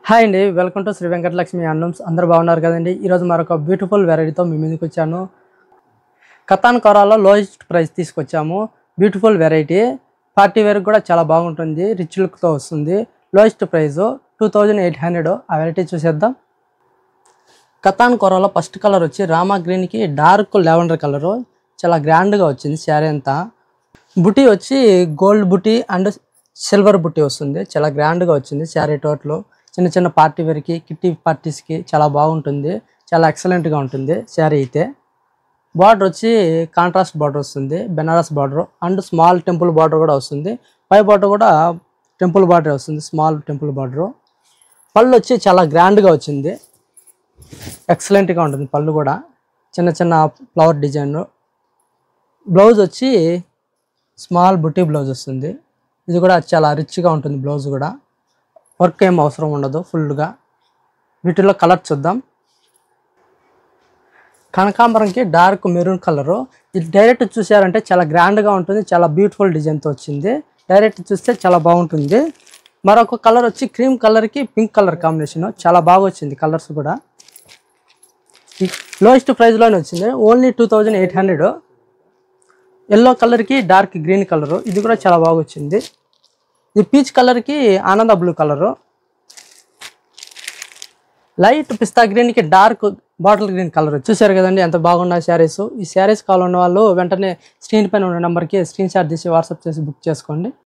Hi అండి, welcome to Shri Venkatalakshmi handlooms. అందరూ బాగున్నారు కదండి. ఈరోజు మరొక బ్యూటిఫుల్ వెరైటీతో మీ ముందుకు వచ్చాను. కతాన్ కొరాలో లోయెస్ట్ ప్రైస్ తీసుకొచ్చాము. బ్యూటిఫుల్ వెరైటీ, పార్టీ వేర్ కూడా చాలా బాగుంటుంది, రిచ్ లుక్తో వస్తుంది. Lowest price 2800. ఆ వెరైటీ చూసేద్దాం. కతాన్ కొరాలో ఫస్ట్ కలర్ వచ్చి రామా గ్రీన్కి డార్క్ లావెండర్ కలరు, చాలా గ్రాండ్గా వచ్చింది. శారీ అంతా బుటీ వచ్చి గోల్డ్ బుటీ అండ్ సిల్వర్ బుటీ వస్తుంది. చాలా గ్రాండ్గా వచ్చింది శారీ. టోటల్ చిన్న చిన్న పార్టీ వేర్కి, కిట్టి పార్టీస్కి చాలా బాగుంటుంది. చాలా ఎక్సలెంట్గా ఉంటుంది శారీ అయితే. బార్డర్ వచ్చి కాంట్రాస్ట్ బార్డర్ వస్తుంది, Banaras border and small temple border కూడా వస్తుంది. పై బార్డర్ కూడా టెంపుల్ బార్డర్ వస్తుంది, స్మాల్ టెంపుల్ బార్డరు. పళ్ళు వచ్చి చాలా గ్రాండ్గా వచ్చింది, ఎక్సలెంట్గా ఉంటుంది. పళ్ళు కూడా చిన్న చిన్న ఫ్లవర్ డిజైన్. బ్లౌజ్ వచ్చి స్మాల్ బుటీ బ్లౌజ్ వస్తుంది. ఇది కూడా చాలా రిచ్గా ఉంటుంది. బ్లౌజ్ కూడా వర్క్ ఏం అవసరం ఉండదు ఫుల్గా. వీటిలో కలర్ చూద్దాం. కనకాంబరంకి డార్క్ మెరూన్ కలరు. ఇది డైరెక్ట్ చూసారంటే చాలా గ్రాండ్గా ఉంటుంది, చాలా బ్యూటిఫుల్ డిజైన్తో వచ్చింది. డైరెక్ట్ చూస్తే చాలా బాగుంటుంది. మరొక కలర్ వచ్చి క్రీమ్ కలర్కి పింక్ కలర్ కాంబినేషన్, చాలా బాగా వచ్చింది కలర్స్ కూడా. లోయెస్ట్ ప్రైస్లోనే వచ్చింది, ఓన్లీ 2800. ఎల్లో కలర్కి డార్క్ గ్రీన్ కలరు, ఇది కూడా చాలా బాగా వచ్చింది. ఇది పీచ్ కలర్కి ఆనంద బ్లూ కలరు, లైట్ పిస్తా గ్రీన్కి డార్క్ బాటిల్ గ్రీన్ కలర్. చూసారు కదండి ఎంత బాగున్నాయి శారీస్. ఈ శారీస్ కావాలన్న వాళ్ళు వెంటనే స్క్రీన్ పైన ఉన్న నెంబర్కి స్క్రీన్ షాట్ తీసి వాట్సాప్ చేసి బుక్ చేసుకోండి.